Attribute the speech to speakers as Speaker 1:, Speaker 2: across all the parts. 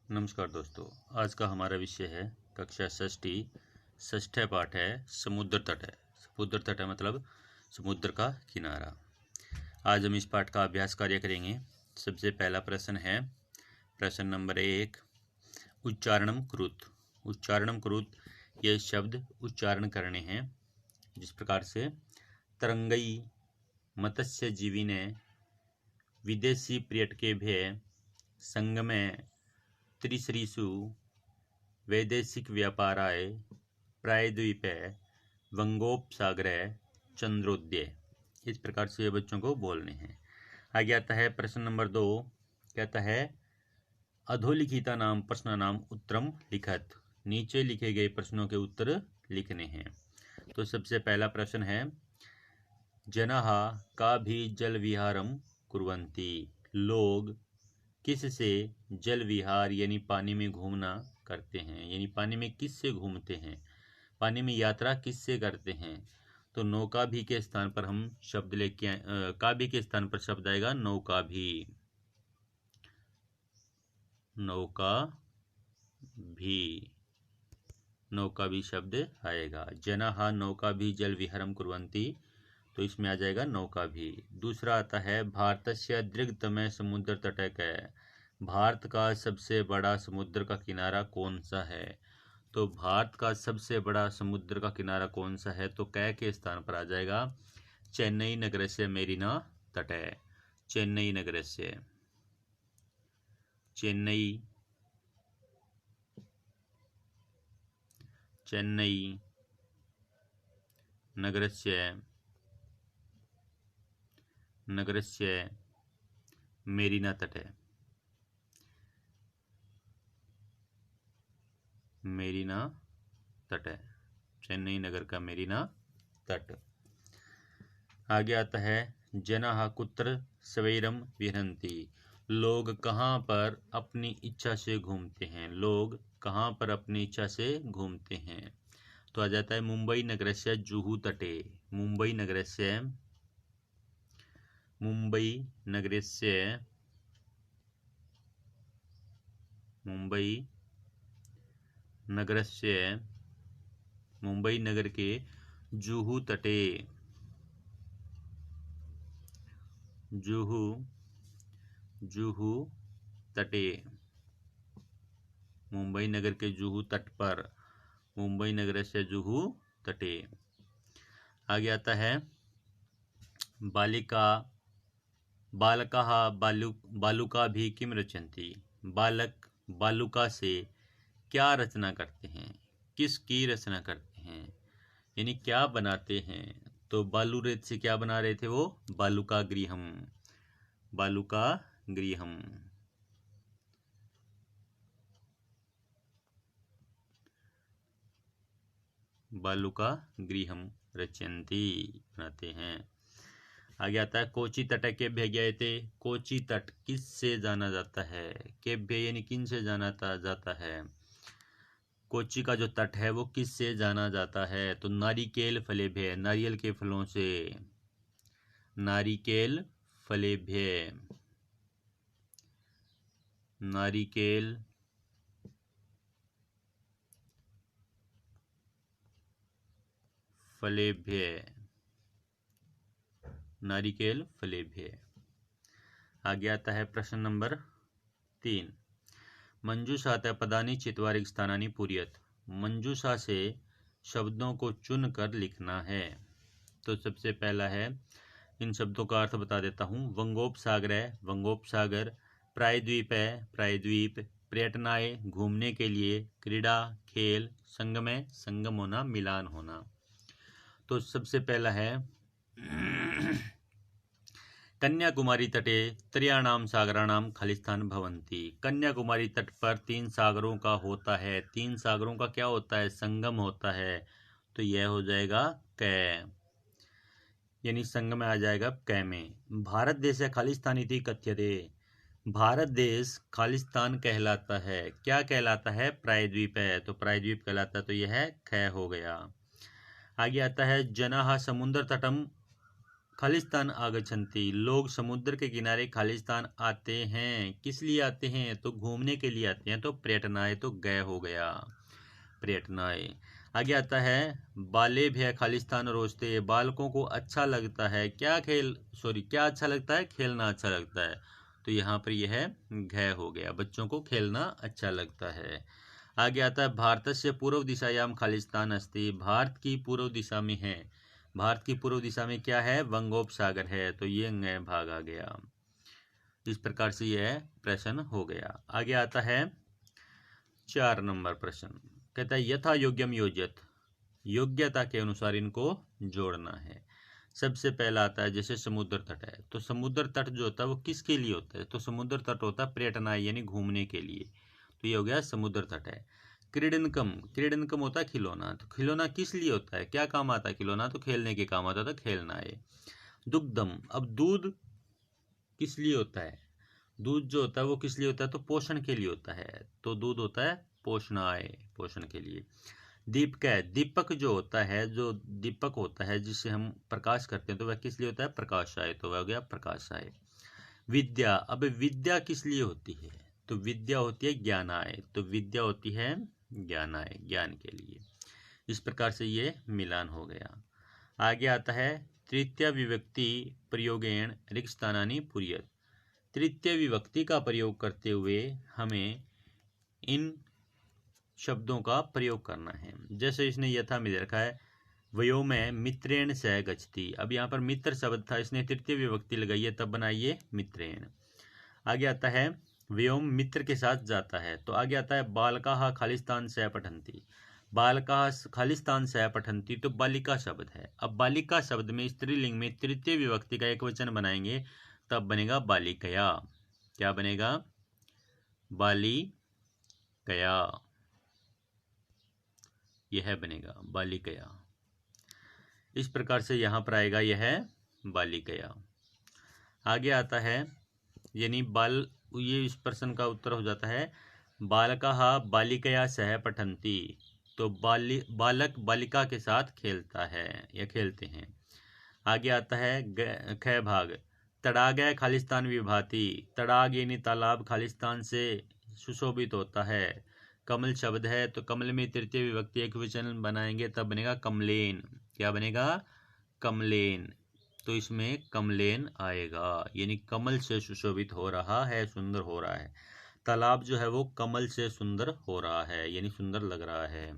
Speaker 1: नमस्कार दोस्तों, आज का हमारा विषय है कक्षा षष्ठी। षष्ठ पाठ है समुद्र तट है। समुद्र तट है मतलब समुद्र का किनारा। आज हम इस पाठ का अभ्यास कार्य करेंगे। सबसे पहला प्रश्न है प्रश्न नंबर 1, उच्चारणम कृत। उच्चारणम कृत ये शब्द उच्चारण करने हैं। जिस प्रकार से तरंगई मत्स्य जीवी ने विदेशी पर्यटकेभ्य संगमे त्रिसरीसु वैदेशिक व्यापाराय प्रायद्वीपे वंगोपसागरे चंद्रोदय। इस प्रकार से ये बच्चों को बोलने हैं। आगे आता है प्रश्न नंबर 2, कहता है अधोलिखिता नाम प्रश्न नाम उत्तरम लिखत। नीचे लिखे गए प्रश्नों के उत्तर लिखने हैं। तो सबसे पहला प्रश्न है जनाः का भी जल विहारम कुर्वन्ति। लोग किससे जल विहार यानी पानी में घूमना करते हैं, यानी पानी में किससे घूमते हैं, पानी में यात्रा किससे करते हैं। तो नौका भी के स्थान पर हम शब्द लेके का भी के स्थान पर शब्द आएगा नौका भी। नौका भी, नौका भी शब्द आएगा। जनाः नौका भी जल विहारम कुर्वन्ति, तो इसमें आ जाएगा नौका भी। दूसरा आता है भारतस्य दीर्घतम समुद्र तट है। भारत का सबसे बड़ा समुद्र का किनारा कौन सा है। तो भारत का सबसे बड़ा समुद्र का किनारा कौन सा है, तो कै के स्थान पर आ जाएगा चेन्नई नगर से मेरीना तट है। चेन्नई नगर से, चेन्नई नगरस्य मेरीना तट है। मेरीना तट है, चेन्नई नगर का मेरीना तट। आगे आता है जनाः कुत्र स्वैरम विहरन्ति। लोग कहाँ पर अपनी इच्छा से घूमते हैं। लोग कहाँ पर अपनी इच्छा से घूमते हैं। तो आ जाता है मुंबई नगरस्य जुहू तटे। मुंबई नगरस्य मुंबई नगर के जुहू तटे, जुहू तटे, मुंबई नगर के जुहू तट पर, मुंबई नगर से जुहू तटे। आगे आता है बालकाः बालुका भी किम रचन्ति। बालक बालुका से क्या रचना करते हैं, किसकी रचना करते हैं, यानी क्या बनाते हैं। तो बालू रेत से क्या बना रहे थे वो, बालुका गृहम। बालुका गृहम, बालुका गृहम रचयन्ति, बनाते हैं। आगे आता है कोची तट केभ्य ज्ञायते। कोची तट किस से जाना जाता है। केभ्य यानी किन से जाना जाता है। कोची का जो तट है वो किस से जाना जाता है। तो नारिकेल फलेभ्य, नारियल के फलों से, नारिकेल फलेभ्य, नारिकेल फलेभ्य, नारिकेल फलेभ्य। आगे आता है प्रश्न नंबर 3, मंजूषात पदानि चत्वारि स्थानानि पूरयत। मंजूषा से शब्दों को चुन कर लिखना है। तो सबसे पहला है, इन शब्दों का अर्थ बता देता हूँ। वंगोपसागर है, वंगोपसागर। प्रायद्वीप है, प्रायद्वीप। पर्यटनाय घूमने के लिए। क्रीड़ा खेल। संगम संगम होना, मिलान होना। तो सबसे पहला है कन्याकुमारी तटे त्रयाणाम सागराणाम खलिस्थान भवन्ति। कन्याकुमारी तट पर 3 सागरों का होता है। 3 सागरों का क्या होता है, संगम होता है। तो यह हो जाएगा कै, यानी संगम में आ जाएगा कै में। भारत देश खालिस्तान इति कथ्यते। भारत देश खालिस्तान कहलाता है। क्या कहलाता है, प्रायद्वीप है, तो प्रायद्वीप कहलाता है। तो यह कै हो गया। आगे आता है जनाः समुद्र तटम खालिस्तान आगच्छन्ति, लोग समुद्र के किनारे खालिस्तान आते हैं। किस लिए आते हैं? तो घूमने के लिए आते हैं। तो पर्यटनाय तो गए हो गया, पर्यटनाय। आगे आता है बाले भय खालिस्तान रोजते, बालकों को अच्छा लगता है क्या क्या अच्छा लगता है? खेलना अच्छा लगता है। तो यहाँ पर यह घय हो गया, बच्चों को खेलना अच्छा लगता है। आगे आता है भारतस्य पूर्व दिशायाम खालिस्तान अस्ति, भारत की पूर्व दिशा में है। भारत की पूर्व दिशा में क्या है? बंगोपसागर है। तो ये अंग भाग आ गया। इस प्रकार से यह प्रश्न हो गया। आगे आता है 4 नंबर प्रश्न, कहता है यथा योग्यम योज्यत, योग्यता के अनुसार इनको जोड़ना है। सबसे पहला आता है जैसे समुद्र तट है, तो समुद्र तट जो होता है वो किसके लिए होता है? तो समुद्र तट होता है पर्यटनाय यानी घूमने के लिए। तो ये हो गया समुद्र तट है। क्रीडनकम, क्रीडनकम होता है खिलौना, तो खिलौना किस लिए होता है? क्या काम आता है खिलौना? तो खेलने के काम आता था, खेलना है। दुग्धम, अब दूध किस लिए होता है? दूध जो होता है वो किस लिए होता है? तो पोषण के लिए होता है। तो दूध होता है पोषणाय, पोषण के लिए। दीपक है, दीपक जो होता है, जो दीपक होता है जिससे हम प्रकाश करते हैं, तो वह किस लिए होता है? प्रकाशाय। तो वह हो गया प्रकाशाय। विद्या, अब विद्या किस लिए होती है? तो विद्या होती है ज्ञानाय। तो विद्या होती है ज्ञानाय, ज्ञान के लिए। इस प्रकार से ये मिलान हो गया। आगे आता है तृतीय विभक्ति प्रयोगेण रिक्तस्थानानि पूरयेत्, तृतीय विभक्ति का प्रयोग करते हुए हमें इन शब्दों का प्रयोग करना है। जैसे इसने यथा में दे रखा है वयो में मित्रेण सह गच्छति, अब यहाँ पर मित्र शब्द था, इसने तृतीय विभक्ति लगाई है, तब बनाइए मित्रेण। आगे आता है व्योम मित्र के साथ जाता है। तो आगे आता है बालकाः खालिस्तान सह पठन्ति, बालकाः खालिस्तान सह पठन्ति, तो बालिका शब्द है। अब बालिका शब्द में स्त्रीलिंग में तृतीय विभक्ति का एक वचन बनाएंगे, तब बनेगा बालिकया। क्या बनेगा? बालिकया, यह बनेगा बालिकया। इस प्रकार से यहाँ पर आएगा यह बालिकया। आगे आता है यानी ये इस प्रश्न का उत्तर हो जाता है बालकाः बालिकया सह पठन्ति, तो बालक बालिका के साथ खेलता है या खेलते हैं। आगे आता है ख भाग, तड़ाग खालिस्तान विभाति, तड़ाग यानी तालाब खालिस्तान से सुशोभित होता है। कमल शब्द है, तो कमल में तृतीय विभक्ति एक वचन बनाएंगे, तब बनेगा कमलेन। क्या बनेगा? कमलेन। तो इसमें कमलेन आएगा, यानी कमल से सुशोभित हो रहा है, सुंदर हो रहा है। तालाब जो है वो कमल से सुंदर हो रहा है, यानी सुंदर लग रहा है।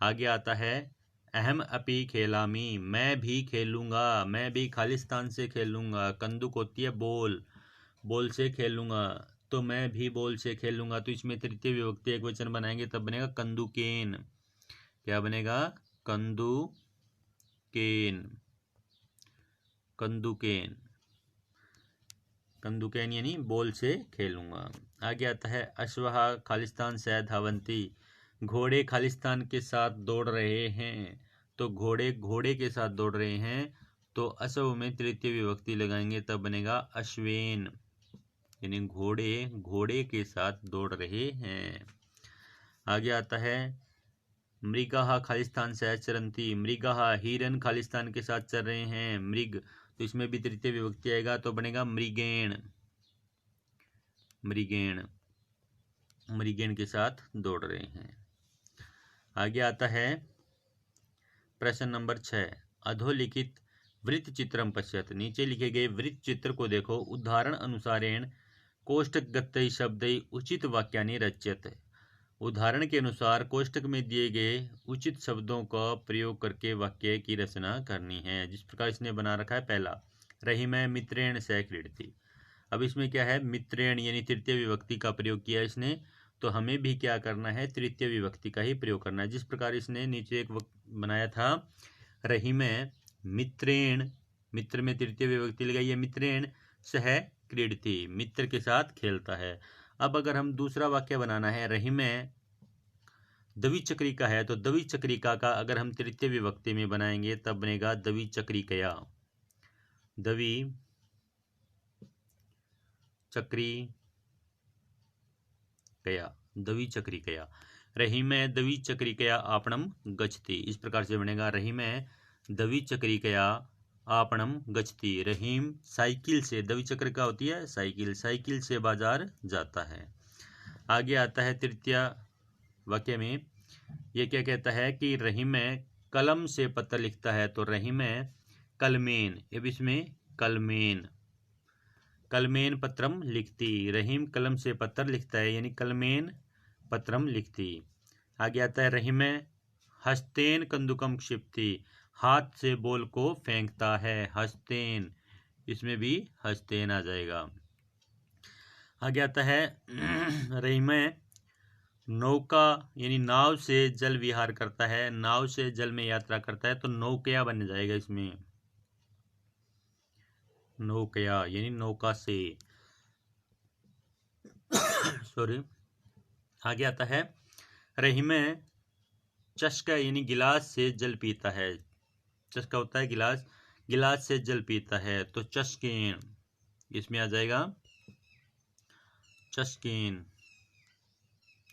Speaker 1: आगे आता है अहम अपि खेलामी, मैं भी खेलूंगा, मैं भी खालिस्तान से खेलूंगा। कंदुक होती है बोल, बोल से खेलूंगा, तो मैं भी बोल से खेलूंगा। तो इसमें तृतीय विभक्ति एक वचन बनाएंगे, तब बनेगा कंदुकेन। क्या बनेगा? कंदुकेन, कंदुकेन, कंदुकेन यानी बोल से खेलूंगा। आगे आता है अश्वः खालिस्तान से धावंती, घोड़े खालिस्तान के साथ दौड़ रहे हैं। तो घोड़े घोड़े के साथ दौड़ रहे हैं, तो अश्व में तृतीय विभक्ति लगाएंगे, तब बनेगा अश्वेन, यानी घोड़े घोड़े के साथ दौड़ रहे हैं। आगे आता है मृगाः खालिस्तान से चरन्ति, मृगाः हिरन खालिस्तान के साथ चल रहे हैं। मृग, तो इसमें भी तृतीय विभक्ति आएगा, तो बनेगा मृगेण, मृगेण, मृगेण के साथ दौड़ रहे हैं। आगे आता है प्रश्न नंबर 6, अधोलिखित वृत्त चित्रम पश्यत, नीचे लिखे गए वृत्त चित्र को देखो, उदाहरण अनुसारेण कोष्ठकगतै शब्दै उचित वाक्यानि रच्यत, उदाहरण के अनुसार कोष्ठक में दिए गए उचित शब्दों का प्रयोग करके वाक्य की रचना करनी है। जिस प्रकार इसने बना रखा है, पहला रहीमः मित्रेण सह क्रीडति, अब इसमें क्या है? मित्रेण यानी तृतीय विभक्ति का प्रयोग किया इसने, तो हमें भी क्या करना है? तृतीय विभक्ति का ही प्रयोग करना है। जिस प्रकार इसने नीचे एक बनाया था रहीमः मित्रेण, मित्र में तृतीय विभक्ति लगाई है, मित्रेण सह क्रीडति, मित्र के साथ खेलता है। अब अगर हम दूसरा वाक्य बनाना है, रहीमः द्विचक्रिका है, तो द्विचक्रिका का अगर हम तृतीय विभक्ति में बनाएंगे, तब बनेगा द्विचक्रिकया, द्विचक्रिकया, द्विचक्रिकया। रहीमः द्विचक्रिकया आपणम गच्छति, इस प्रकार से बनेगा रहीमः द्विचक्रिकया आपणम गच्छति। रहीम साइकिल से, द्विचक्र का होती है साइकिल, साइकिल से बाजार जाता है। आगे आता है तृतीय वाक्य में, ये क्या कहता है कि रहीम कलम से पत्र लिखता है। तो रहीम कलमेन, अब इसमें कलमेन, कलमेन पत्रम लिखती। रहीम कलम से पत्र लिखता है, यानी कलमेन पत्रम लिखती। आगे आता है रहीम हस्तेन कंदुकम क्षिप्ति, हाथ से बॉल को फेंकता है। हस्तेन, इसमें भी हस्तेन आ जाएगा। आगे आता है रहीम नौका यानी नाव से जल विहार करता है। नाव से जल में यात्रा करता है, तो नौकया बन जाएगा इसमें, नौकया यानी नौका से सॉरी। आगे आता है रहीम चस्का यानी गिलास से जल पीता है। चस्का होता है गिलास, गिलास से जल पीता है, तो चस्केन, इसमें आ जाएगा चस्केन,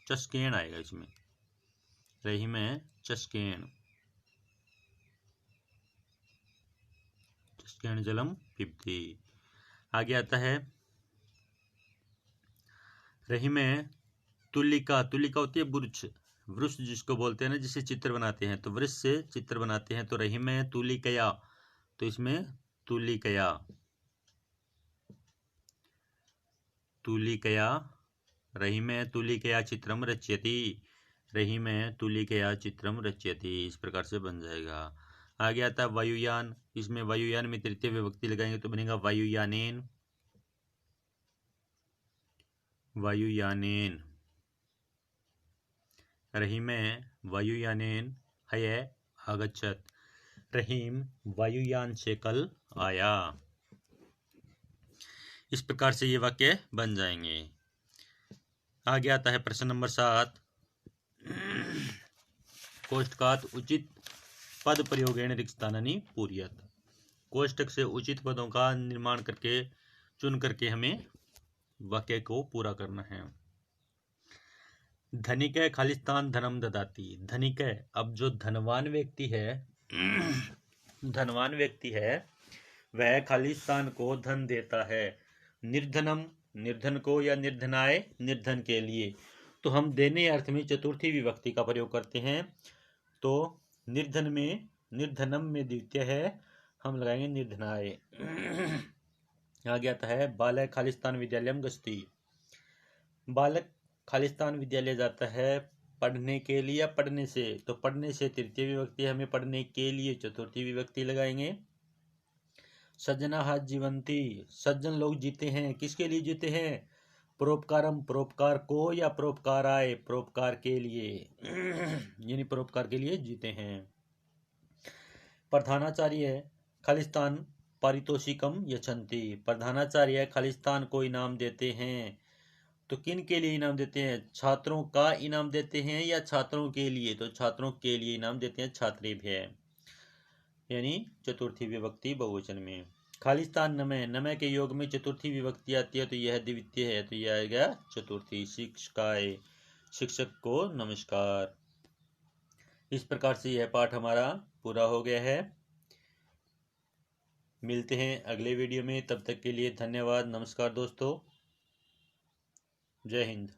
Speaker 1: चस्केन आएगा इसमें। रहीम चस्केन, चस्केन जलम पिबती। आगे आता है रहीम तुलिका, तुलिका होती है वृक्ष, वृक्ष जिसको बोलते हैं ना, जिसे चित्र बनाते हैं, तो वृक्ष से चित्र बनाते हैं। तो रहीम तुलिकया, तो इसमें तुलिकया, तुलिकया, रहीम तुलिकया चित्रम रच्यति। रहीम तुलिकया चित्रम रच्यति, इस प्रकार से बन जाएगा। आगे आता है वायुयान, इसमें वायुयान में तृतीय विभक्ति लगाएंगे तो बनेगा वायुयानेन, वायुयानेन। रहीम वायुयानेन हय आगच्छत, रहीम वायुयान से कल आया। इस प्रकार से ये वाक्य बन जाएंगे। आगे आता है प्रश्न नंबर 7, कोष्टकात उचित पद प्रयोगेण रिक्तस्थानानि पूरयत। कोष्टक से उचित पदों का निर्माण करके, चुन करके हमें वाक्य को पूरा करना है। धनिक खालिस्तान धनम ददाती। धनिक, अब जो धनवान व्यक्ति है धनवान व्यक्ति है वह खालिस्तान को धन देता है। निर्धनम, निर्धन को या निर्धनाय, निर्धन के लिए। तो हम देने अर्थ में चतुर्थी विभक्ति का प्रयोग करते हैं। तो निर्धन में, निर्धनम में द्वितीय है, हम लगाएंगे निर्धनाय। आगे आता है बालक खालिस्तान विद्यालयम गच्छति। बालक खालिस्तान विद्यालय जाता है पढ़ने के लिए या पढ़ने से। तो पढ़ने से तृतीय विभक्ति, हमें पढ़ने के लिए चतुर्थी विभक्ति लगाएंगे। सज्जना जीवंती, सज्जन लोग जीते हैं, किसके लिए जीते हैं? परोपकारम, परोपकार को या परोपकाराय, परोपकार के लिए यानी परोपकार के लिए जीते हैं। प्रधानाचार्य खालिस्तान पारितोषिकम यच्छन्ति। प्रधानाचार्य खालिस्तान को इनाम देते हैं। तो किन के लिए इनाम देते हैं? छात्रों का इनाम देते हैं या छात्रों के लिए? तो छात्रों के लिए इनाम देते हैं, छात्रेभ्य, यानी चतुर्थी विभक्ति बहुवचन में। खालिस्तान नमः, नमः के योग में चतुर्थी विभक्ति आती है, तो यह द्वितीय है, तो यह आएगा चतुर्थी। शिक्षकाय, शिक्षक को नमस्कार। इस प्रकार से यह पाठ हमारा पूरा हो गया है। मिलते हैं अगले वीडियो में, तब तक के लिए धन्यवाद। नमस्कार दोस्तों, जय हिंद।